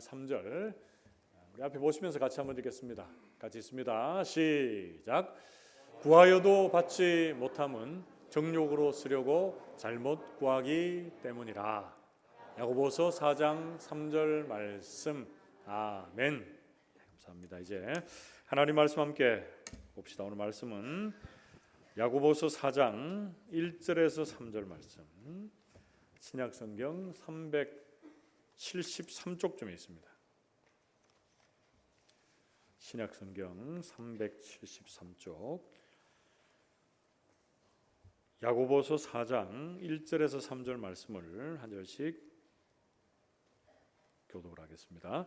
3절 우리 앞에 보시면서 같이 한번 읽겠습니다. 같이 읽습니다. 시작. 구하여도 받지 못함은 정욕으로 쓰려고 잘못 구하기 때문이라. 야고보서 4장 3절 말씀. 아멘. 감사합니다. 이제 하나님 말씀 함께 봅시다. 오늘 말씀은 야고보서 4장 1절에서 3절 말씀. 신약성경 373쪽쯤에 있습니다. 신약성경 373쪽 야고보서 4장 1절에서 3절 말씀을 한 절씩 교독을 하겠습니다.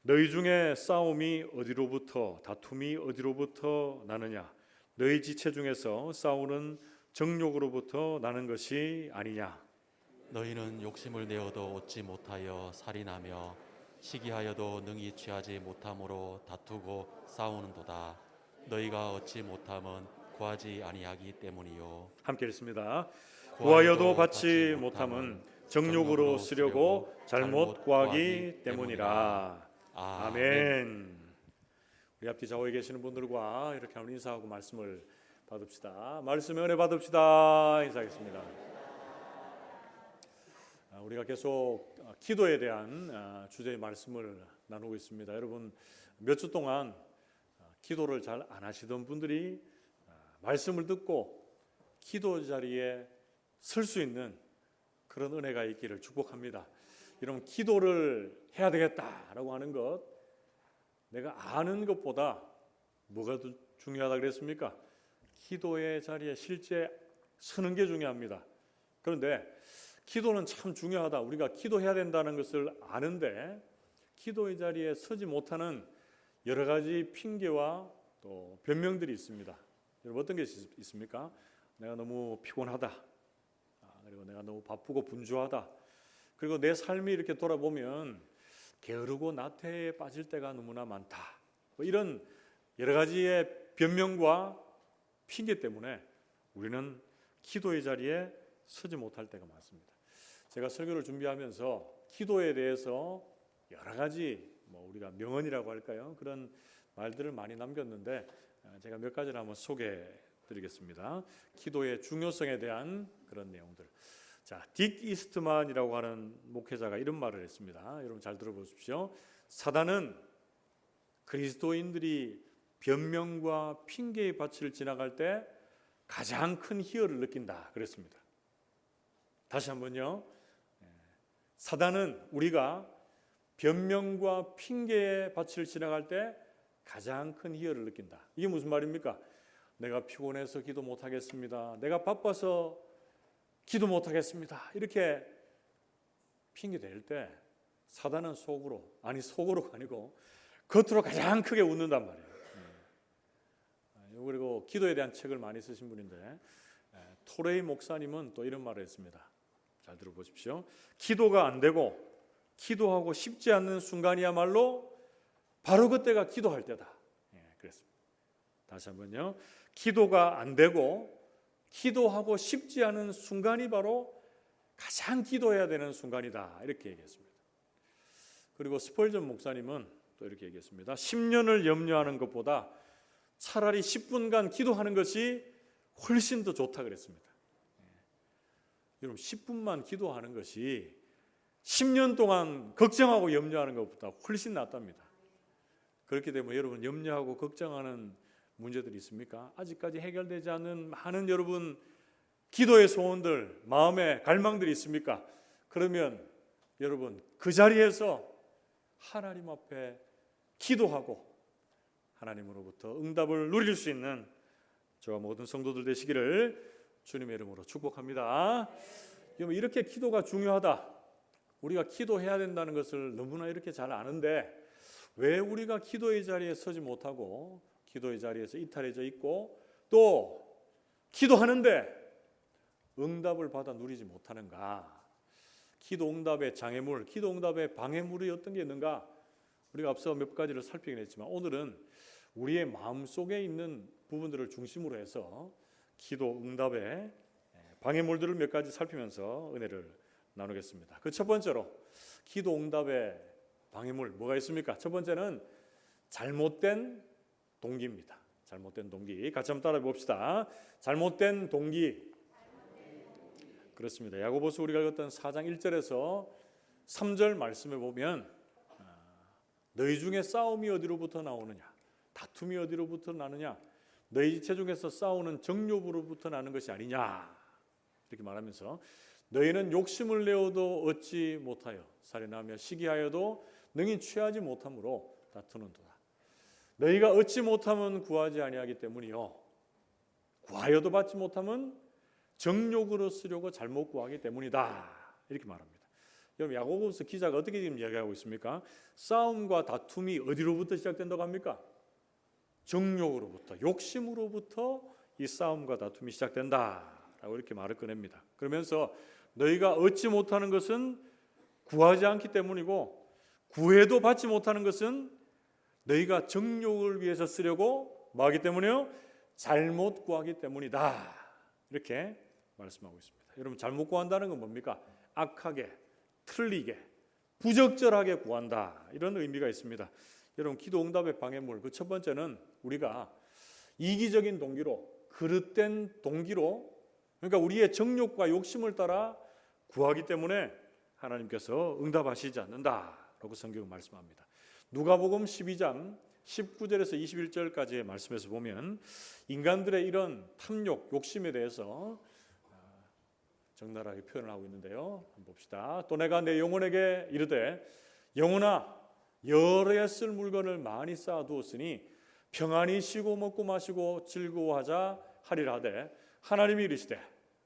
너희 중에 싸움이 어디로부터 다툼이 어디로부터 나느냐? 너희 지체 중에서 싸우는 정욕으로부터 나는 것이 아니냐? 너희는 욕심을 내어도 얻지 못하여 살인하며 시기하여도 능히 취하지 못함으로 다투고 싸우는도다. 너희가 얻지 못함은 구하지 아니하기 때문이요. 함께 읽습니다. 구하여도 받지 못함은 정욕으로 쓰려고 잘못 구하기 때문이라. 아멘. 우리 앞뒤 좌우에 계시는 분들과 이렇게 한번 인사하고 말씀을 받읍시다. 말씀의 은혜 받읍시다. 인사하겠습니다. 우리가 계속 기도에 대한 주제의 말씀을 나누고 있습니다. 여러분 몇 주 동안 기도를 잘 안 하시던 분들이 말씀을 듣고 기도 자리에 설 수 있는 그런 은혜가 있기를 축복합니다. 여러분 기도를 해야 되겠다라고 하는 것, 내가 아는 것보다 뭐가 더 중요하다 그랬습니까? 기도의 자리에 실제 서는 게 중요합니다. 그런데 기도는 참 중요하다. 우리가 기도해야 된다는 것을 아는데 기도의 자리에 서지 못하는 여러 가지 핑계와 또 변명들이 있습니다. 여러분 어떤 게 있습니까? 내가 너무 피곤하다. 그리고 내가 너무 바쁘고 분주하다. 그리고 내 삶이 이렇게 돌아보면 게으르고 나태에 빠질 때가 너무나 많다. 이런 여러 가지의 변명과 핑계 때문에 우리는 기도의 자리에 서지 못할 때가 많습니다. 제가 설교를 준비하면서 기도에 대해서 여러 가지 우리가 명언이라고 할까요? 그런 말들을 많이 남겼는데 제가 몇 가지를 한번 소개해 드리겠습니다. 기도의 중요성에 대한 그런 내용들. 자, 딕 이스트만이라고 하는 목회자가 이런 말을 했습니다. 여러분 잘 들어보십시오. 사단은 그리스도인들이 변명과 핑계의 밭을 지나갈 때 가장 큰 희열을 느낀다 그랬습니다. 다시 한번요. 사단은 우리가 변명과 핑계의 밭을 지나갈 때 가장 큰 희열을 느낀다. 이게 무슨 말입니까? 내가 피곤해서 기도 못하겠습니다. 내가 바빠서 기도 못하겠습니다. 이렇게 핑계 댈 때 사단은 속으로가 아니고 겉으로 가장 크게 웃는단 말이에요. 그리고 기도에 대한 책을 많이 쓰신 분인데 토레이 목사님은 또 이런 말을 했습니다. 잘 들어보십시오. 기도가 안 되고 기도하고 싶지 않는 순간이야말로 바로 그때가 기도할 때다. 그랬습니다. 다시 한번요. 기도가 안 되고 기도하고 싶지 않은 순간이 바로 가장 기도해야 되는 순간이다. 이렇게 얘기했습니다. 그리고 스펄전 목사님은 또 이렇게 얘기했습니다. 10년을 염려하는 것보다 차라리 10분간 기도하는 것이 훨씬 더 좋다 그랬습니다. 여러분 10분만 기도하는 것이 10년 동안 걱정하고 염려하는 것보다 훨씬 낫답니다. 그렇기 때문에 여러분 염려하고 걱정하는 문제들이 있습니까? 아직까지 해결되지 않는 많은 여러분 기도의 소원들, 마음의 갈망들이 있습니까? 그러면 여러분 그 자리에서 하나님 앞에 기도하고 하나님으로부터 응답을 누릴 수 있는 저와 모든 성도들 되시기를 주님의 이름으로 축복합니다. 여러분 이렇게 기도가 중요하다. 우리가 기도해야 된다는 것을 너무나 이렇게 잘 아는데 왜 우리가 기도의 자리에 서지 못하고 기도의 자리에서 이탈해져 있고 또 기도하는데 응답을 받아 누리지 못하는가? 기도 응답의 장애물, 기도 응답의 방해물이 어떤 게 있는가? 우리가 앞서 몇 가지를 살피긴 했지만 오늘은 우리의 마음속에 있는 부분들을 중심으로 해서 기도 응답의 방해물들을 몇 가지 살피면서 은혜를 나누겠습니다. 그 첫 번째로 기도 응답의 방해물 뭐가 있습니까? 첫 번째는 잘못된 동기입니다. 잘못된 동기. 같이 한번 따라해 봅시다. 잘못된 동기. 그렇습니다. 야고보서 우리가 읽었던 4장 1절에서 3절 말씀에 보면 너희 중에 싸움이 어디로부터 나오느냐, 다툼이 어디로부터 나느냐, 너희 체중에서 싸우는 정욕으로부터 나는 것이 아니냐, 이렇게 말하면서 너희는 욕심을 내어도 얻지 못하여 살인하며 시기하여도 능히 취하지 못함으로 다투는도다. 너희가 얻지 못하면 구하지 아니하기 때문이요, 구하여도 받지 못하면 정욕으로 쓰려고 잘못 구하기 때문이다, 이렇게 말합니다. 여러분, 야고보서 기자가 어떻게 지금 이야기하고 있습니까? 싸움과 다툼이 어디로부터 시작된다고 합니까? 정욕으로부터, 욕심으로부터 이 싸움과 다툼이 시작된다라고 이렇게 말을 꺼냅니다. 그러면서 너희가 얻지 못하는 것은 구하지 않기 때문이고, 구해도 받지 못하는 것은 너희가 정욕을 위해서 쓰려고 뭐하기 때문에요? 잘못 구하기 때문이다, 이렇게 말씀하고 있습니다. 여러분, 잘못 구한다는 건 뭡니까? 악하게, 틀리게, 부적절하게 구한다, 이런 의미가 있습니다. 여러분, 기도 응답의 방해물, 그 첫 번째는 우리가 이기적인 동기로, 그릇된 동기로, 그러니까 우리의 정욕과 욕심을 따라 구하기 때문에 하나님께서 응답하시지 않는다라고 성경은 말씀합니다. 누가복음 12장 19절에서 21절까지의 말씀에서 보면 인간들의 이런 탐욕, 욕심에 대해서 적나라하게 표현을 하고 있는데요. 한번 봅시다. 또 내가 내 영혼에게 이르되 영혼아, 여러 해 쓸 물건을 많이 쌓아두었으니 평안히 쉬고 먹고 마시고 즐거워하자 하리라 하되 하나님이 이르시되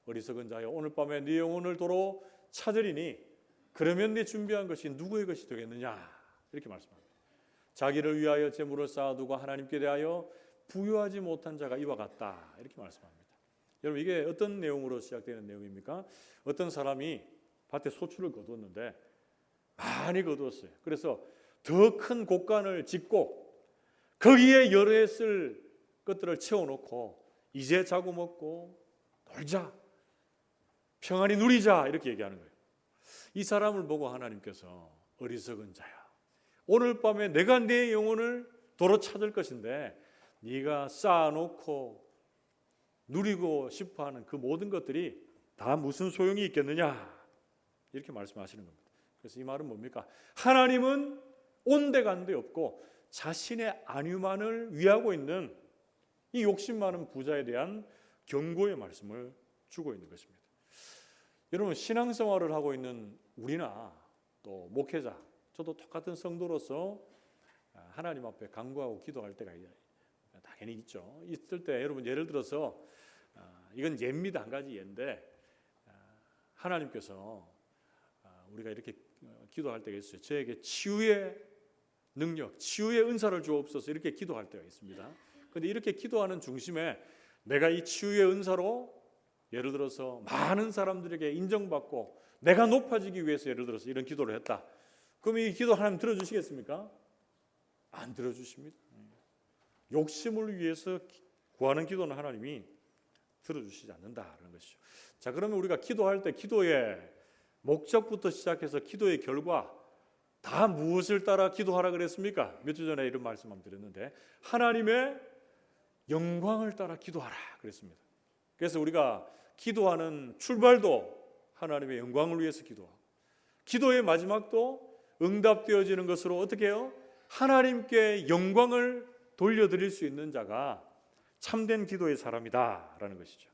어리석은 자여, 오늘 밤에 네 영혼을 도로 찾으리니 그러면 네 준비한 것이 누구의 것이 되겠느냐, 이렇게 말씀합니다. 자기를 위하여 재물을 쌓아두고 하나님께 대하여 부유하지 못한 자가 이와 같다, 이렇게 말씀합니다. 여러분, 이게 어떤 내용으로 시작되는 내용입니까? 어떤 사람이 밭에 소출을 거두었는데 많이 거두었어요. 그래서 더 큰 곡간을 짓고 거기에 여러 해 쓸 것들을 채워놓고 이제 자고 먹고 놀자, 평안히 누리자, 이렇게 얘기하는 거예요. 이 사람을 보고 하나님께서 어리석은 자야, 오늘 밤에 내가 네 영혼을 도로 찾을 것인데 네가 쌓아놓고 누리고 싶어하는 그 모든 것들이 다 무슨 소용이 있겠느냐, 이렇게 말씀하시는 겁니다. 그래서 이 말은 뭡니까? 하나님은 온데간데 없고 자신의 안위만을 위하고 있는 이 욕심 많은 부자에 대한 경고의 말씀을 주고 있는 것입니다. 여러분, 신앙생활을 하고 있는 우리나 또 목회자, 저도 똑같은 성도로서 하나님 앞에 간구하고 기도할 때가 당연히 있죠. 있을 때 여러분, 예를 들어서 이건 예입니다. 한 가지 예인데 하나님께서 우리가 이렇게 기도할 때가 있어요. 저에게 치유의 능력, 치유의 은사를 주옵소서, 이렇게 기도할 때가 있습니다. 그런데 이렇게 기도하는 중심에 내가 이 치유의 은사로 예를 들어서 많은 사람들에게 인정받고 내가 높아지기 위해서 예를 들어서 이런 기도를 했다. 그럼 이 기도 하나님 들어주시겠습니까? 안 들어주십니다. 욕심을 위해서 구하는 기도는 하나님이 들어주시지 않는다는 것이죠. 자, 그러면 우리가 기도할 때 기도의 목적부터 시작해서 기도의 결과 다 무엇을 따라 기도하라 그랬습니까? 몇 주 전에 이런 말씀 한번 드렸는데 하나님의 영광을 따라 기도하라 그랬습니다. 그래서 우리가 기도하는 출발도 하나님의 영광을 위해서 기도하고, 기도의 마지막도 응답되어지는 것으로 어떻게 해요? 하나님께 영광을 돌려드릴 수 있는 자가 참된 기도의 사람이다라는 것이죠.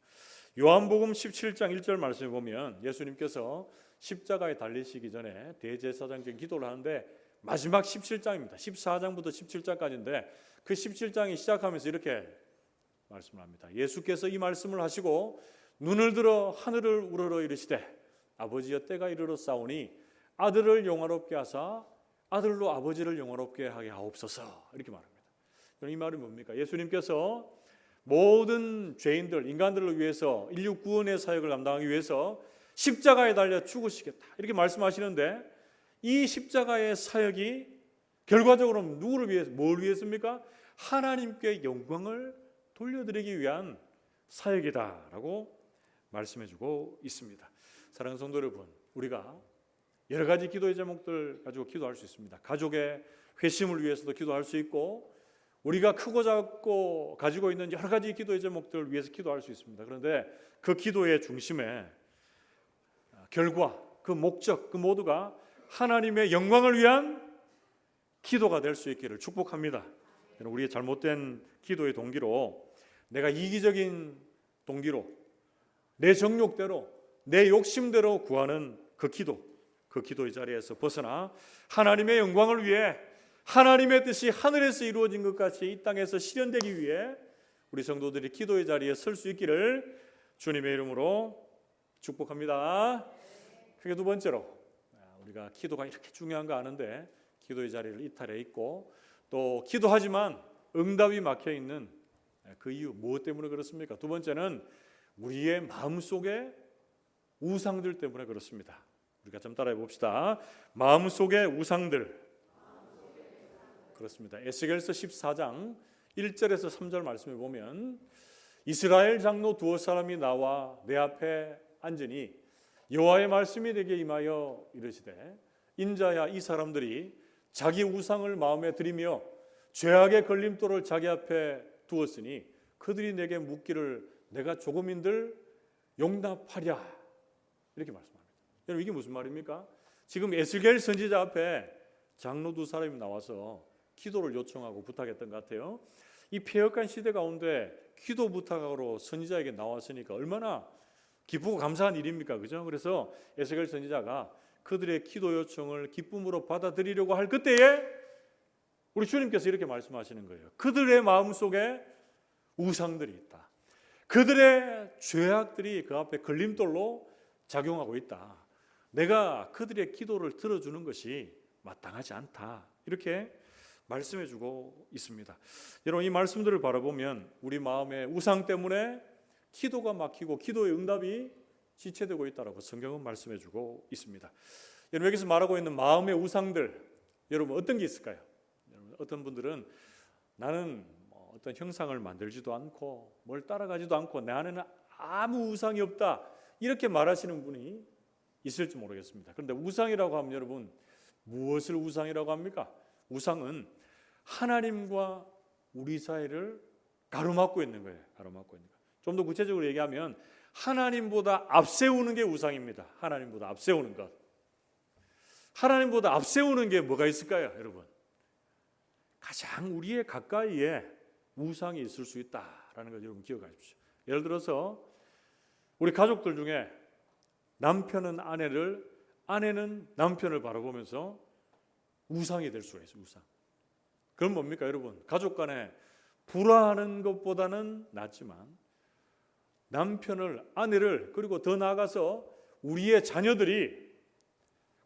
요한복음 17장 1절 말씀에 보면 예수님께서 십자가에 달리시기 전에 대제사장적 기도를 하는데 마지막 17장입니다. 14장부터 17장까지인데 그 17장이 시작하면서 이렇게 말씀을 합니다. 예수께서 이 말씀을 하시고 눈을 들어 하늘을 우러러 이르시되 아버지여, 때가 이르러 싸우니 아들을 영화롭게 하사 아들로 아버지를 영화롭게 하게 하옵소서, 이렇게 말합니다. 이 말이 뭡니까? 예수님께서 모든 죄인들, 인간들을 위해서 인류 구원의 사역을 감당하기 위해서 십자가에 달려 죽으시겠다, 이렇게 말씀하시는데 이 십자가의 사역이 결과적으로 누구를 위해서, 뭘 위해서입니까? 하나님께 영광을 돌려드리기 위한 사역이다라고 말씀해주고 있습니다. 사랑하는 성도 여러분, 우리가 여러 가지 기도의 제목들 가지고 기도할 수 있습니다. 가족의 회심을 위해서도 기도할 수 있고 우리가 크고 작고 가지고 있는 여러 가지 기도의 제목들을 위해서 기도할 수 있습니다. 그런데 그 기도의 중심에 결과, 그 목적, 그 모두가 하나님의 영광을 위한 기도가 될 수 있기를 축복합니다. 우리의 잘못된 기도의 동기로 내가 이기적인 동기로 내 정욕대로 내 욕심대로 구하는 그 기도의 자리에서 벗어나 하나님의 영광을 위해 하나님의 뜻이 하늘에서 이루어진 것 같이 이 땅에서 실현되기 위해 우리 성도들이 기도의 자리에 설 수 있기를 주님의 이름으로 축복합니다. 그게 두 번째로 우리가 기도가 이렇게 중요한 거 아는데 기도의 자리를 이탈해 있고 또 기도하지만 응답이 막혀 있는 그 이유 무엇 때문에 그렇습니까? 두 번째는 우리의 마음속에 우상들 때문에 그렇습니다. 우리가 좀 따라해 봅시다. 마음속의 우상들. 그렇습니다. 에스겔서 14장 1절에서 3절 말씀에 보면 이스라엘 장로 두어 사람이 나와 내 앞에 앉으니 여호와의 말씀이 내게 임하여 이르시되 인자야 이 사람들이 자기 우상을 마음에 들이며 죄악의 걸림돌을 자기 앞에 두었으니 그들이 내게 묻기를 내가 조금인들 용납하랴 이렇게 말씀합니다. 여러분 이게 무슨 말입니까? 지금 에스겔 선지자 앞에 장로 두 사람이 나와서 기도를 요청하고 부탁했던 것 같아요. 이 폐역한 시대 가운데 기도 부탁으로 선지자에게 나왔으니까 얼마나 기쁘고 감사한 일입니까? 그죠? 그래서 에스겔 선지자가 그들의 기도 요청을 기쁨으로 받아들이려고 할 그때에 우리 주님께서 이렇게 말씀하시는 거예요. 그들의 마음속에 우상들이 있다. 그들의 죄악들이 그 앞에 걸림돌로 작용하고 있다. 내가 그들의 기도를 들어주는 것이 마땅하지 않다. 이렇게 말씀해주고 있습니다. 여러분 이 말씀들을 바라보면 우리 마음의 우상 때문에 기도가 막히고 기도의 응답이 지체되고 있다라고 성경은 말씀해주고 있습니다. 여러분 여기서 말하고 있는 마음의 우상들 여러분 어떤 게 있을까요? 여러분, 어떤 분들은 나는 어떤 형상을 만들지도 않고 뭘 따라가지도 않고 내 안에는 아무 우상이 없다 이렇게 말하시는 분이 있을지 모르겠습니다. 그런데 우상이라고 하면 여러분 무엇을 우상이라고 합니까? 우상은 하나님과 우리 사이를 가로막고 있는 거예요. 가로막고 있는 거. 좀 더 구체적으로 얘기하면 하나님보다 앞세우는 게 우상입니다. 하나님보다 앞세우는 것. 하나님보다 앞세우는 게 뭐가 있을까요, 여러분? 가장 우리의 가까이에 우상이 있을 수 있다라는 걸 여러분 기억하십시오. 예를 들어서 우리 가족들 중에 남편은 아내를, 아내는 남편을 바라보면서 우상이 될 수가 있어요. 우상. 그건 뭡니까, 여러분? 가족 간에 불화하는 것보다는 낫지만 남편을, 아내를 그리고 더 나아가서 우리의 자녀들이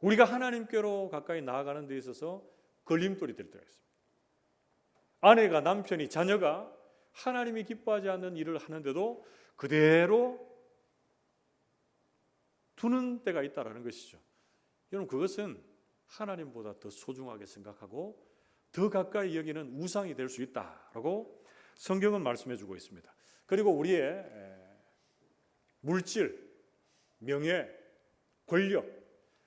우리가 하나님께로 가까이 나아가는 데 있어서 걸림돌이 될 때가 있습니다. 아내가, 남편이, 자녀가 하나님이 기뻐하지 않는 일을 하는데도 그대로 두는 때가 있다는 것이죠. 여러분 그것은 하나님보다 더 소중하게 생각하고 더 가까이 여기는 우상이 될 수 있다라고 성경은 말씀해 주고 있습니다. 그리고 우리의 물질, 명예, 권력,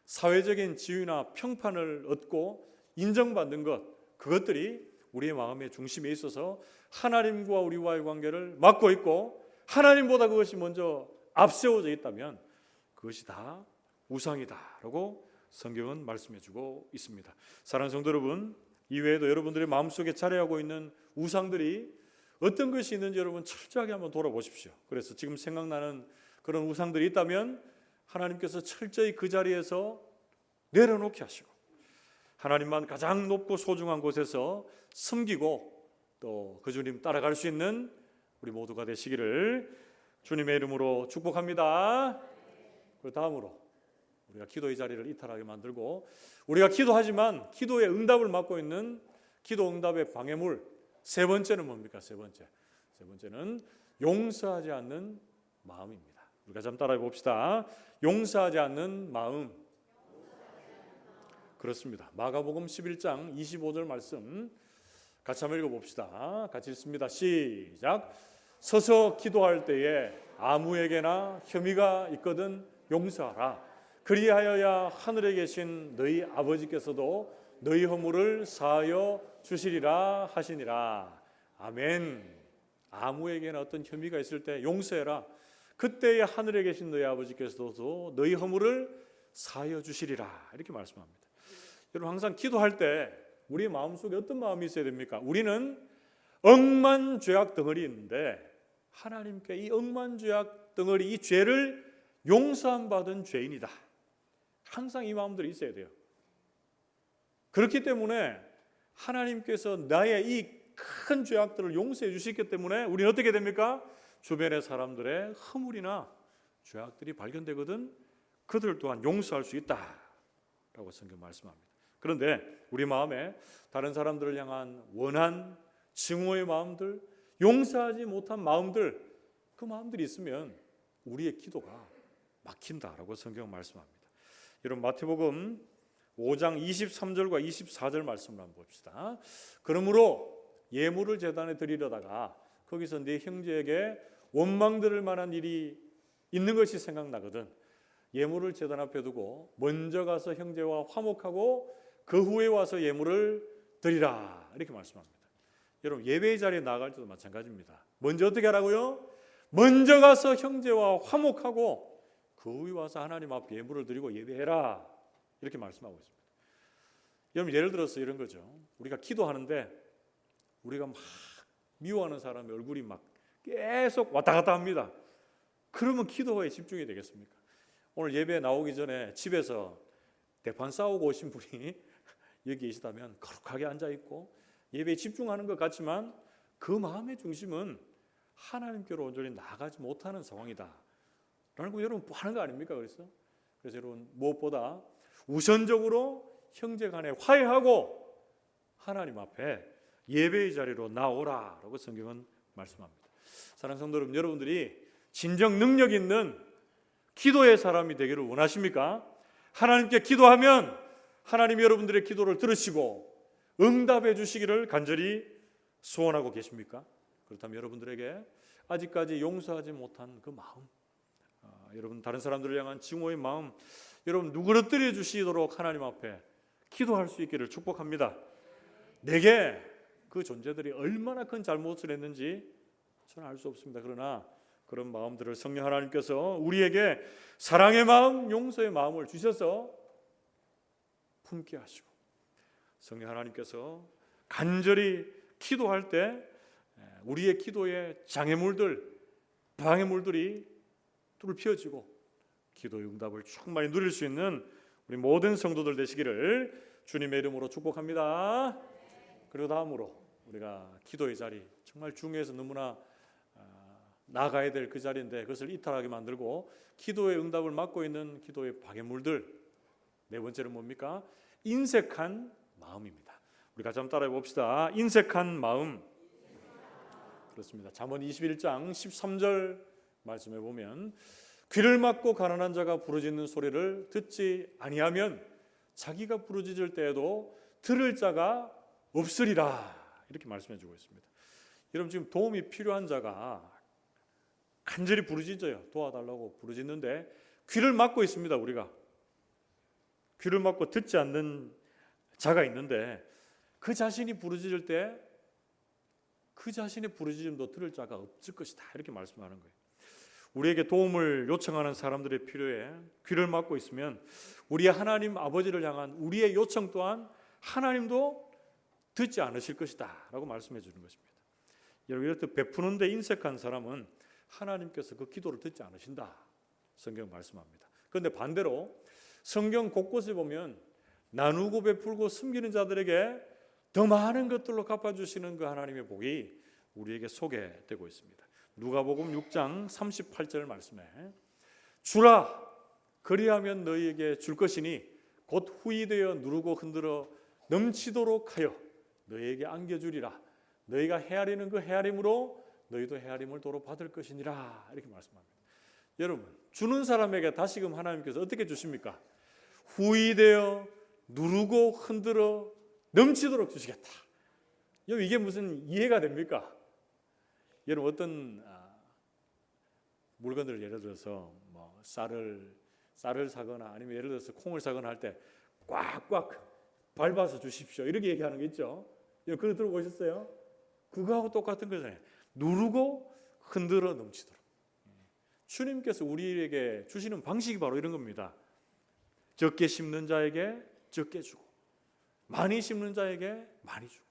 사회적인 지위나 평판을 얻고 인정받는 것, 그것들이 우리의 마음의 중심에 있어서 하나님과 우리와의 관계를 막고 있고 하나님보다 그것이 먼저 앞세워져 있다면 그것이 다 우상이다라고 성경은 말씀해 주고 있습니다. 사랑하는 성도 여러분, 이외에도 여러분들의 마음속에 자리하고 있는 우상들이 어떤 것이 있는지 여러분 철저하게 한번 돌아보십시오. 그래서 지금 생각나는 그런 우상들이 있다면 하나님께서 철저히 그 자리에서 내려놓게 하시고 하나님만 가장 높고 소중한 곳에서 섬기고 또 그 주님 따라갈 수 있는 우리 모두가 되시기를 주님의 이름으로 축복합니다. 그 다음으로 우리가 기도의 자리를 이탈하게 만들고 우리가 기도하지만 기도의 응답을 막고 있는 기도 응답의 방해물 세 번째는 뭡니까? 세 번째는 용서하지 않는 마음입니다. 우리가 좀 따라해 봅시다. 용서하지 않는 마음. 그렇습니다. 마가복음 11장 25절 말씀 같이 한번 읽어봅시다. 같이 읽습니다. 시작. 서서 기도할 때에 아무에게나 혐의가 있거든 용서하라. 그리하여야 하늘에 계신 너희 아버지께서도 너희 허물을 사하여 주시리라 하시니라. 아멘. 아무에게나 어떤 혐의가 있을 때 용서해라. 그때에 하늘에 계신 너희 아버지께서도 너희 허물을 사하여 주시리라. 이렇게 말씀합니다. 여러분, 항상 기도할 때 우리 마음속에 어떤 마음이 있어야 됩니까? 우리는 억만 죄악 덩어리 있는데 하나님께 이 억만 죄악 덩어리, 이 죄를 용서함 받은 죄인이다. 항상 이 마음들이 있어야 돼요. 그렇기 때문에 하나님께서 나의 이 큰 죄악들을 용서해 주시기 때문에 우리는 어떻게 됩니까? 주변의 사람들의 허물이나 죄악들이 발견되거든 그들 또한 용서할 수 있다라고 성경 말씀합니다. 그런데 우리 마음에 다른 사람들을 향한 원한, 증오의 마음들, 용서하지 못한 마음들, 그 마음들이 있으면 우리의 기도가 막힌다라고 성경 말씀합니다. 여러분, 마태복음 5장 23절과 24절 말씀을 한번 봅시다. 그러므로 예물을 제단에 드리려다가 거기서 네 형제에게 원망 들을 만한 일이 있는 것이 생각나거든 예물을 제단 앞에 두고 먼저 가서 형제와 화목하고 그 후에 와서 예물을 드리라, 이렇게 말씀합니다. 여러분, 예배의 자리에 나갈 때도 마찬가지입니다. 먼저 어떻게 하라고요? 먼저 가서 형제와 화목하고 그 후에 와서 하나님 앞에 예물을 드리고 예배해라, 이렇게 말씀하고 있습니다. 여러분, 예를 들어서 이런 거죠. 우리가 기도하는데 우리가 막 미워하는 사람의 얼굴이 막 계속 왔다 갔다 합니다. 그러면 기도에 집중이 되겠습니까? 오늘 예배 나오기 전에 집에서 대판 싸우고 오신 분이 여기 계시다면 거룩하게 앉아있고 예배에 집중하는 것 같지만 그 마음의 중심은 하나님께로 온전히 나아가지 못하는 상황이다 라는 거 여러분 하는 거 아닙니까? 그래서 여러분, 무엇보다 우선적으로 형제 간에 화해하고 하나님 앞에 예배의 자리로 나오라 라고 성경은 말씀합니다. 사랑하는 성도 여러분, 여러분들이 진정 능력 있는 기도의 사람이 되기를 원하십니까? 하나님께 기도하면 하나님이 여러분들의 기도를 들으시고 응답해 주시기를 간절히 소원하고 계십니까? 그렇다면 여러분들에게 아직까지 용서하지 못한 그 마음, 여러분 다른 사람들을 향한 증오의 마음, 여러분 누그러뜨려 주시도록 하나님 앞에 기도할 수 있기를 축복합니다. 내게 그 존재들이 얼마나 큰 잘못을 했는지 저는 알 수 없습니다. 그러나 그런 마음들을 성령 하나님께서 우리에게 사랑의 마음, 용서의 마음을 주셔서 품게 하시고 성령 하나님께서 간절히 기도할 때 우리의 기도에 장애물들, 방해물들이 뚫을 피어지고 기도의 응답을 충만히 누릴 수 있는 우리 모든 성도들 되시기를 주님의 이름으로 축복합니다. 그리고 다음으로 우리가 기도의 자리, 정말 중요해서 너무나 나가야 될 그 자리인데 그것을 이탈하게 만들고 기도의 응답을 막고 있는 기도의 방해물들, 네 번째는 뭡니까? 인색한 마음입니다. 우리 같이 한번 따라해 봅시다. 인색한 마음. 그렇습니다. 잠언 21장 13절 말씀해 보면 귀를 막고 가난한 자가 부르짖는 소리를 듣지 아니하면 자기가 부르짖을 때에도 들을 자가 없으리라, 이렇게 말씀해 주고 있습니다. 여러분, 지금 도움이 필요한 자가 간절히 부르짖어요. 도와달라고 부르짖는데 귀를 막고 있습니다. 우리가 귀를 막고 듣지 않는 자가 있는데 그 자신이 부르짖을 때 그 자신의 부르짖음도 들을 자가 없을 것이다, 이렇게 말씀하는 거예요. 우리에게 도움을 요청하는 사람들의 필요에 귀를 막고 있으면 우리의 하나님 아버지를 향한 우리의 요청 또한 하나님도 듣지 않으실 것이다 라고 말씀해 주는 것입니다. 여러분, 이렇게 베푸는데 인색한 사람은 하나님께서 그 기도를 듣지 않으신다, 성경 말씀합니다. 그런데 반대로 성경 곳곳에 보면 나누고 베풀고 숨기는 자들에게 더 많은 것들로 갚아주시는 그 하나님의 복이 우리에게 소개되고 있습니다. 누가복음 6장 38절 말씀에 주라, 그리하면 너희에게 줄 것이니 곧 후이되어 누르고 흔들어 넘치도록 하여 너희에게 안겨주리라. 너희가 헤아리는 그 헤아림으로 너희도 헤아림을 도로 받을 것이니라, 이렇게 말씀합니다. 여러분, 주는 사람에게 다시금 하나님께서 어떻게 주십니까? 후이되어 누르고 흔들어 넘치도록 주시겠다. 여러분, 이게 무슨 이해가 됩니까? 여러분, 어떤 물건들을 예를 들어서 쌀을 쌀을 사거나 아니면 예를 들어서 콩을 사거나 할 때 꽉꽉 밟아서 주십시오. 이렇게 얘기하는 게 있죠. 그거 들어보셨어요? 그거하고 똑같은 거잖아요. 누르고 흔들어 넘치도록. 주님께서 우리에게 주시는 방식이 바로 이런 겁니다. 적게 심는 자에게 적게 주고 많이 심는 자에게 많이 주고.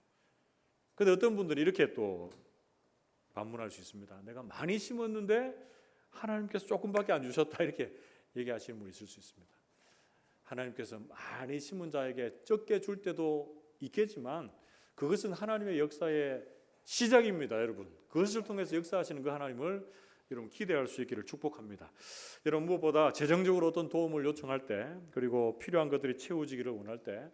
그런데 어떤 분들이 이렇게 또 반문할 수 있습니다. 내가 많이 심었는데 하나님께서 조금밖에 안 주셨다 이렇게 얘기하시는 분이 있을 수 있습니다. 하나님께서 많이 심은 자에게 적게 줄 때도 있겠지만 그것은 하나님의 역사의 시작입니다. 여러분, 그것을 통해서 역사하시는 그 하나님을 여러분 기대할 수 있기를 축복합니다. 여러분, 무엇보다 재정적으로 어떤 도움을 요청할 때, 그리고 필요한 것들이 채워지기를 원할 때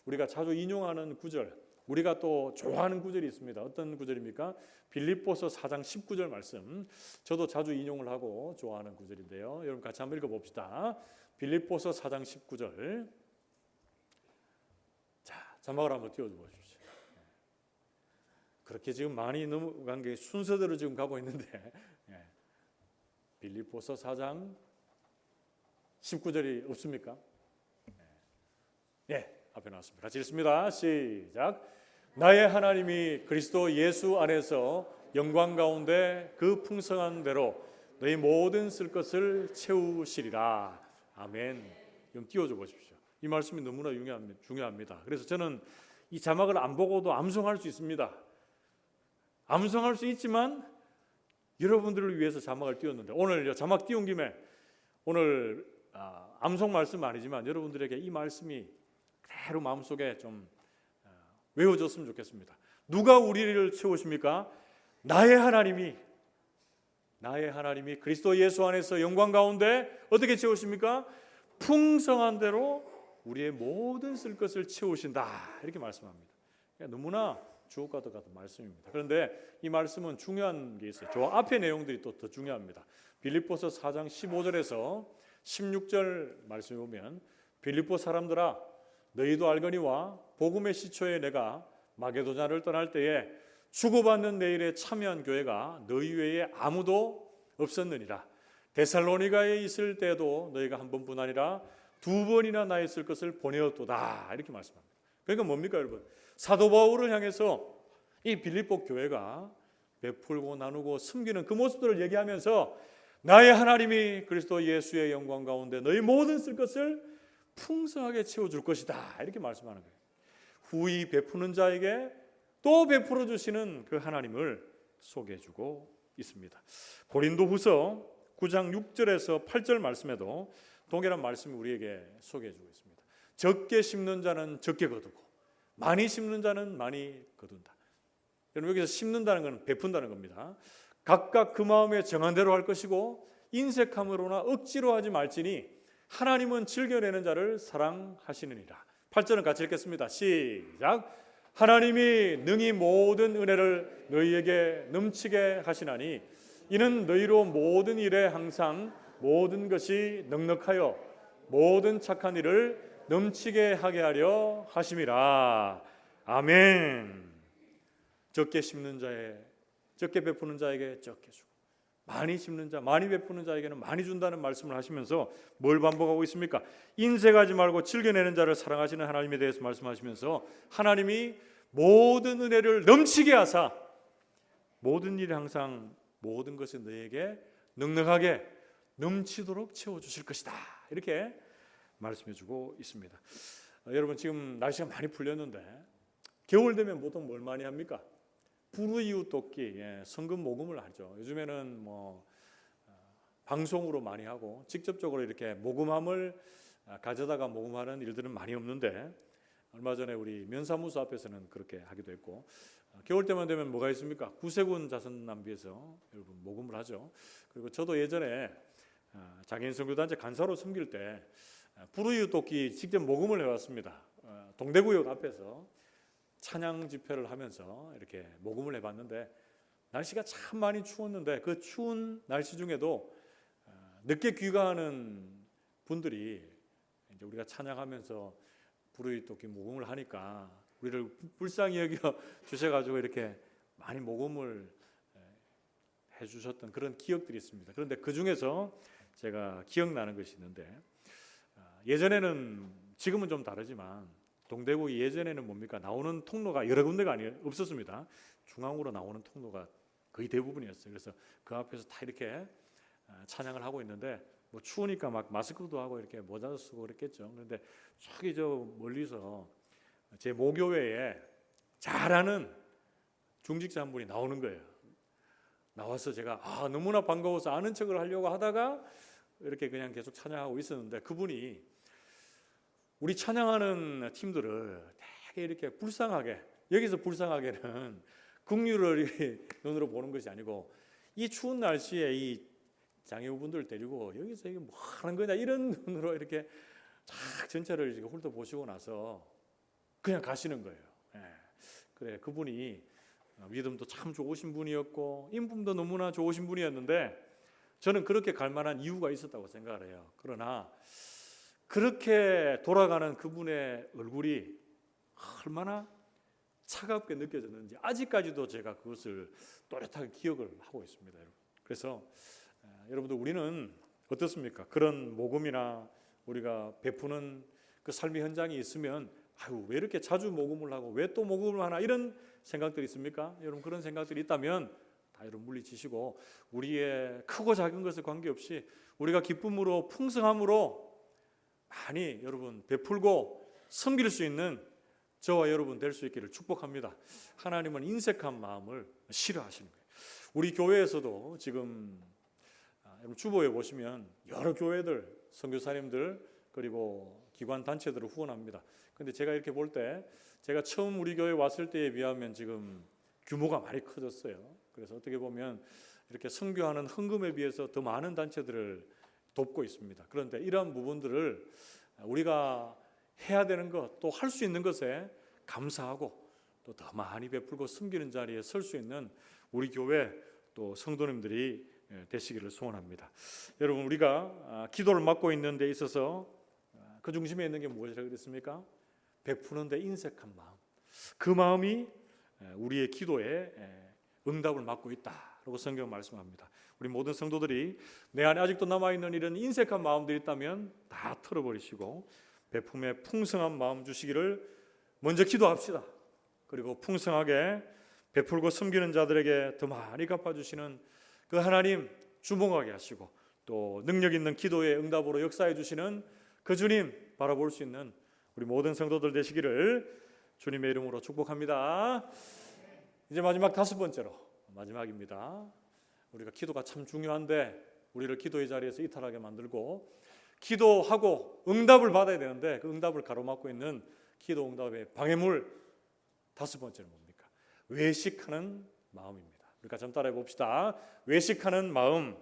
우리가 자주 인용하는 구절, 우리가 또 좋아하는 구절이 있습니다. 어떤 구절입니까? 빌립보서 4장 19절 말씀. 저도 자주 인용을 하고 좋아하는 구절인데요. 여러분 같이 한번 읽어봅시다. 빌립보서 4장 19절. 자, 자막을 한번 띄워주십시오. 그렇게 지금 많이 넘어간 게 순서대로 지금 가고 있는데 빌립보서 4장 19절이 없습니까? 앞에 나왔습니다. 같이 읽습니다. 시작. 나의 하나님이 그리스도 예수 안에서 영광 가운데 그 풍성한 대로 너희 모든 쓸 것을 채우시리라. 아멘. 좀 띄워줘 보십시오. 이 말씀이 너무나 중요합니다. 그래서 저는 이 자막을 안 보고도 암송할 수 있습니다. 암송할 수 있지만 여러분들을 위해서 자막을 띄웠는데 오늘 자막 띄운 김에 오늘 암송 말씀 아니지만 여러분들에게 이 말씀이 그대로 마음속에 좀 외워졌으면 좋겠습니다. 누가 우리를 채우십니까? 나의 하나님이 그리스도 예수 안에서 영광 가운데 어떻게 채우십니까? 풍성한 대로 우리의 모든 쓸 것을 채우신다 이렇게 말씀합니다. 그러니까 너무나 주옥과도 같은 말씀입니다. 그런데 이 말씀은 중요한 게 있어요. 저 앞에 내용들이 또 더 중요합니다. 빌립보서 4장 15절에서 16절 말씀에 보면 빌립보 사람들아 너희도 알거니와 복음의 시초에 내가 마게도냐를 떠날 때에 주고받는 내 일에 참여한 교회가 너희 외에 아무도 없었느니라. 데살로니가에 있을 때도 너희가 한 번뿐 아니라 두 번이나 나 있을 것을 보내었도다 이렇게 말씀합니다. 그러니까 뭡니까 여러분? 사도 바울을 향해서 이 빌립보 교회가 베풀고 나누고 섬기는 그 모습들을 얘기하면서 나의 하나님이 그리스도 예수의 영광 가운데 너희 모든 쓸 것을 풍성하게 채워줄 것이다 이렇게 말씀하는 거예요. 후히 베푸는 자에게 또 베풀어 주시는 그 하나님을 소개해주고 있습니다. 고린도후서 9장 6절에서 8절 말씀에도 동일한 말씀이 우리에게 소개해주고 있습니다. 적게 심는 자는 적게 거두고 많이 심는 자는 많이 거둔다. 여러분 여기서 심는다는 것은 베푼다는 겁니다. 각각 그 마음에 정한 대로 할 것이고 인색함으로나 억지로 하지 말지니 하나님은 즐겨내는 자를 사랑하시느니라. 8절은 같이 읽겠습니다. 시작. 하나님이 능히 모든 은혜를 너희에게 넘치게 하시나니 이는 너희로 모든 일에 항상 모든 것이 넉넉하여 모든 착한 일을 넘치게 하게 하려 하심이라. 아멘. 적게 심는 자에 적게 베푸는 자에게 적게 주고 많이 심는 자, 많이 베푸는 자에게는 많이 준다는 말씀을 하시면서 뭘 반복하고 있습니까? 인색하지 말고 즐겨내는 자를 사랑하시는 하나님에 대해서 말씀하시면서 하나님이 모든 은혜를 넘치게 하사 모든 일이 항상 모든 것이 너에게 넉넉하게 넘치도록 채워주실 것이다 이렇게 말씀해주고 있습니다. 여러분 지금 날씨가 많이 풀렸는데 겨울 되면 보통 뭘 많이 합니까? 불우이웃 돕기, 성금 모금을 하죠. 요즘에는 방송으로 많이 하고 직접적으로 이렇게 모금함을 가져다가 모금하는 일들은 많이 없는데 얼마 전에 우리 면사무소 앞에서는 그렇게 하기도 했고 겨울 때만 되면 뭐가 있습니까? 구세군 자선남비에서 여러분 모금을 하죠. 그리고 저도 예전에 장애인 선교단체 간사로 섬길 때 불우이웃 돕기 직접 모금을 해왔습니다. 동대구역 앞에서 찬양 집회를 하면서 이렇게 모금을 해봤는데 날씨가 참 많이 추웠는데 그 추운 날씨 중에도 늦게 귀가하는 분들이 이제 우리가 찬양하면서 불우이웃 돕기 모금을 하니까 우리를 불쌍히 여겨 주셔가지고 이렇게 많이 모금을 해주셨던 그런 기억들이 있습니다. 그런데 그 중에서 제가 기억나는 것이 있는데 예전에는 지금은 좀 다르지만 동대구 예전에는 뭡니까? 나오는 통로가 여러 군데가 없었습니다. 중앙으로 나오는 통로가 거의 대부분이었어요. 그래서 그 앞에서 다 이렇게 찬양을 하고 있는데 뭐 추우니까 막 마스크도 하고 이렇게 모자도 쓰고 그랬겠죠. 그런데 저기 저 멀리서 제 모교회에 잘하는 중직자 한 분이 나오는 거예요. 나와서 제가 너무나 반가워서 아는 척을 하려고 하다가 이렇게 그냥 계속 찬양하고 있었는데 그분이 우리 찬양하는 팀들을 되게 이렇게 불쌍하게, 여기서 불쌍하게는 국률을 눈으로 보는 것이 아니고 이 추운 날씨에 이 장애우분들 데리고 여기서 이게 뭐 하는 거냐 이런 눈으로 이렇게 쫙 전체를 훑어보시고 나서 그냥 가시는 거예요. 그래, 그분이 믿음도 참 좋으신 분이었고 인품도 너무나 좋으신 분이었는데 저는 그렇게 갈 만한 이유가 있었다고 생각을 해요. 그러나 그렇게 돌아가는 그분의 얼굴이 얼마나 차갑게 느껴졌는지 아직까지도 제가 그것을 또렷하게 기억을 하고 있습니다. 여러분. 그래서 여러분들 우리는 어떻습니까? 그런 모금이나 우리가 베푸는 그 삶의 현장이 있으면 왜 이렇게 자주 모금을 하고 왜 또 모금을 하나 이런 생각들이 있습니까? 여러분 그런 생각들이 있다면 다 여러분 물리치시고 우리의 크고 작은 것에 관계없이 우리가 기쁨으로 풍성함으로 많이 여러분 베풀고 섬길 수 있는 저와 여러분 될 수 있기를 축복합니다. 하나님은 인색한 마음을 싫어하시는 거예요. 우리 교회에서도 지금 여러분 주보에 보시면 여러 교회들, 선교사님들 그리고 기관 단체들을 후원합니다. 근데 제가 이렇게 볼 때 제가 처음 우리 교회 왔을 때에 비하면 지금 규모가 많이 커졌어요. 그래서 어떻게 보면 이렇게 선교하는 헌금에 비해서 더 많은 단체들을 돕고 있습니다. 그런데 이러한 부분들을 우리가 해야 되는 것, 또 할 수 있는 것에 감사하고 또 더 많이 베풀고 섬기는 자리에 설 수 있는 우리 교회 또 성도님들이 되시기를 소원합니다. 여러분 우리가 기도를 맡고 있는 데 있어서 그 중심에 있는 게 무엇이라고 그랬습니까? 베푸는 데 인색한 마음. 그 마음이 우리의 기도에 응답을 맡고 있다라고 성경 말씀합니다. 우리 모든 성도들이 내 안에 아직도 남아있는 이런 인색한 마음들이 있다면 다 털어버리시고 베품에 풍성한 마음 주시기를 먼저 기도합시다. 그리고 풍성하게 베풀고 섬기는 자들에게 더 많이 갚아주시는 그 하나님 주목하게 하시고 또 능력 있는 기도의 응답으로 역사해 주시는 그 주님 바라볼 수 있는 우리 모든 성도들 되시기를 주님의 이름으로 축복합니다. 이제 마지막 5번째로 마지막입니다. 우리가 기도가 참 중요한데 우리를 기도의 자리에서 이탈하게 만들고 기도하고 응답을 받아야 되는데 그 응답을 가로막고 있는 기도 응답의 방해물 5번째는 뭡니까? 외식하는 마음입니다. 우리가 좀 따라해 봅시다. 외식하는 마음.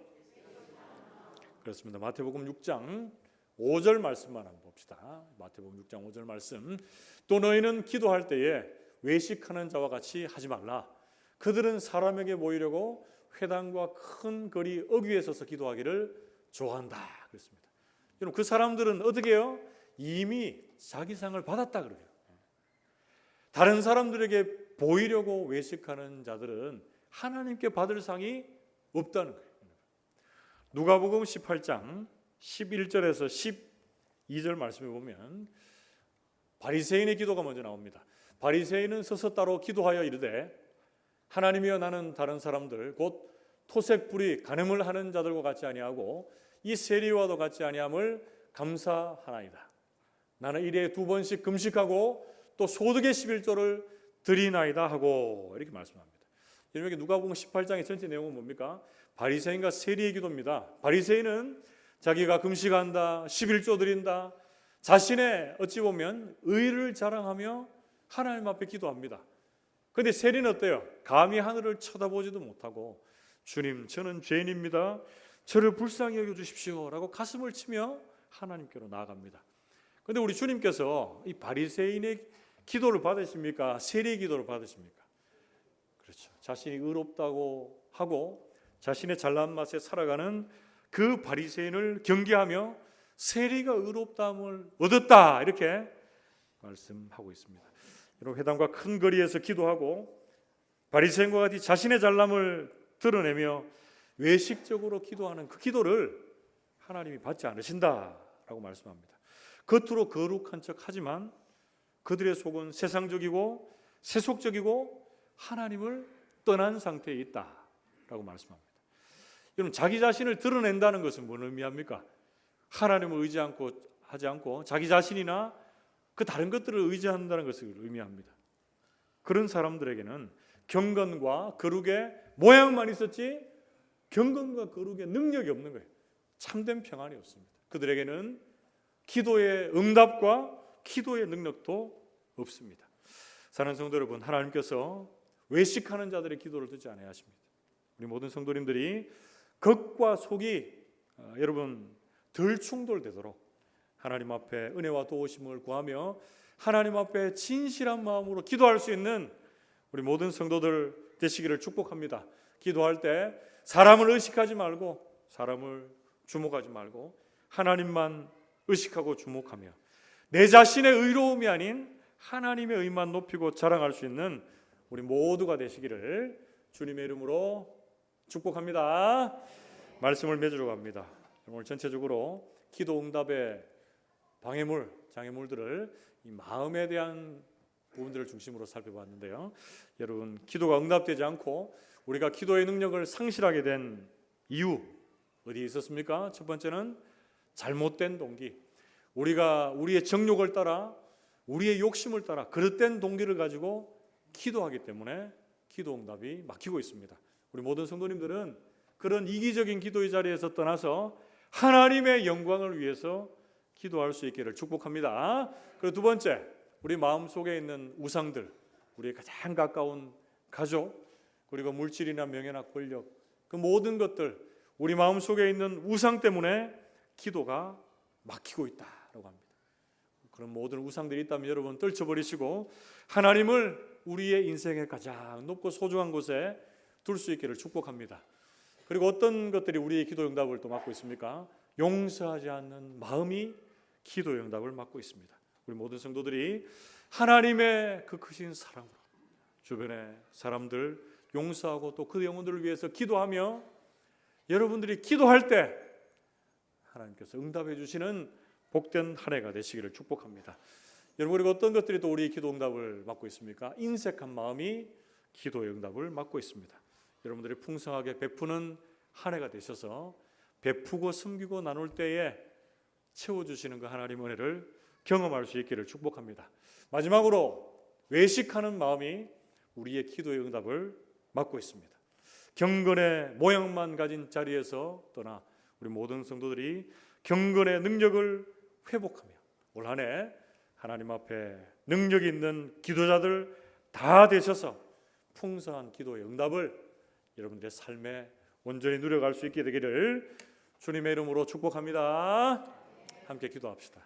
그렇습니다. 마태복음 6장 5절 말씀만 한번 봅시다. 마태복음 6장 5절 말씀. 또 너희는 기도할 때에 외식하는 자와 같이 하지 말라. 그들은 사람에게 보이려고 회당과 큰 거리 어귀에 서서 기도하기를 좋아한다. 그랬습니다. 여러분 그 사람들은 어떻게 해요? 이미 자기 상을 받았다 그래요. 다른 사람들에게 보이려고 외식하는 자들은 하나님께 받을 상이 없다는 거예요. 누가복음 18장 11절에서 12절 말씀에 보면 바리새인의 기도가 먼저 나옵니다. 바리새인은 서서 따로 기도하여 이르되 하나님이여 나는 다른 사람들 곧 토색불이 간음을 하는 자들과 같이 아니하고 이 세리와도 같이 아니함을 감사하나이다. 나는 일에 2번씩 금식하고 또 소득의 11조를 드리나이다 하고 이렇게 말씀합니다. 여러분 누가복음 18장의 전체 내용은 뭡니까? 바리새인과 세리의 기도입니다. 바리새인은 자기가 금식한다, 11조 드린다, 자신의 어찌 보면 의를 자랑하며 하나님 앞에 기도합니다. 그런데 세리는 어때요? 감히 하늘을 쳐다보지도 못하고 주님 저는 죄인입니다. 저를 불쌍히 여겨주십시오 라고 가슴을 치며 하나님께로 나아갑니다. 그런데 우리 주님께서 이 바리새인의 기도를 받으십니까? 세리의 기도를 받으십니까? 그렇죠. 자신이 의롭다고 하고 자신의 잘난 맛에 살아가는 그 바리새인을 경계하며 세리가 의롭다함을 얻었다 이렇게 말씀하고 있습니다. 여러분 회당과 큰 거리에서 기도하고 바리새인과 같이 자신의 잘남을 드러내며 외식적으로 기도하는 그 기도를 하나님이 받지 않으신다라고 말씀합니다. 겉으로 거룩한 척 하지만 그들의 속은 세상적이고 세속적이고 하나님을 떠난 상태에 있다라고 말씀합니다. 여러분, 자기 자신을 드러낸다는 것은 뭘 의미합니까? 하나님을 하지 않고 자기 자신이나 그 다른 것들을 의지한다는 것을 의미합니다. 그런 사람들에게는 경건과 거룩의 모양만 있었지 경건과 거룩의 능력이 없는 거예요. 참된 평안이 없습니다. 그들에게는 기도의 응답과 기도의 능력도 없습니다. 사랑하는 성도 여러분, 하나님께서 외식하는 자들의 기도를 듣지 아니하십니다. 우리 모든 성도님들이 겉과 속이 여러분 덜 충돌되도록 하나님 앞에 은혜와 도우심을 구하며 하나님 앞에 진실한 마음으로 기도할 수 있는 우리 모든 성도들 되시기를 축복합니다. 기도할 때 사람을 의식하지 말고 사람을 주목하지 말고 하나님만 의식하고 주목하며 내 자신의 의로움이 아닌 하나님의 의만 높이고 자랑할 수 있는 우리 모두가 되시기를 주님의 이름으로 축복합니다. 말씀을 맺으러 갑니다. 오늘 전체적으로 기도 응답의 방해물, 장애물들을 이 마음에 대한 부분들을 중심으로 살펴봤는데요. 여러분, 기도가 응답되지 않고 우리가 기도의 능력을 상실하게 된 이유 어디에 있었습니까? 첫 번째는 잘못된 동기. 우리가 우리의 정욕을 따라 우리의 욕심을 따라 그릇된 동기를 가지고 기도하기 때문에 기도 응답이 막히고 있습니다. 우리 모든 성도님들은 그런 이기적인 기도의 자리에서 떠나서 하나님의 영광을 위해서 기도할 수 있기를 축복합니다. 그리고 두 번째, 우리 마음속에 있는 우상들, 우리의 가장 가까운 가족, 그리고 물질이나 명예나 권력, 그 모든 것들, 우리 마음속에 있는 우상 때문에 기도가 막히고 있다라고 합니다. 그런 모든 우상들이 있다면 여러분 떨쳐버리시고 하나님을 우리의 인생의 가장 높고 소중한 곳에 둘 수 있기를 축복합니다. 그리고 어떤 것들이 우리의 기도 응답을 또 막고 있습니까? 용서하지 않는 마음이 기도 응답을 막고 있습니다. 우리 모든 성도들이 하나님의 그 크신 사랑으로 주변의 사람들 용서하고 또 그 영혼들을 위해서 기도하며 여러분들이 기도할 때 하나님께서 응답해 주시는 복된 한 해가 되시기를 축복합니다. 여러분, 그리고 어떤 것들이 또 우리의 기도 응답을 막고 있습니까? 인색한 마음이 기도의 응답을 막고 있습니다. 여러분들이 풍성하게 베푸는 한 해가 되셔서 베푸고 섬기고 나눌 때에 채워주시는 그 하나님의 은혜를 경험할 수 있기를 축복합니다. 마지막으로 외식하는 마음이 우리의 기도의 응답을 막고 있습니다. 경건의 모양만 가진 자리에서 떠나 우리 모든 성도들이 경건의 능력을 회복하며 올 한 해 하나님 앞에 능력 있는 기도자들 다 되셔서 풍성한 기도의 응답을 여러분들의 삶에 온전히 누려갈 수 있게 되기를 주님의 이름으로 축복합니다. 함께 기도합시다.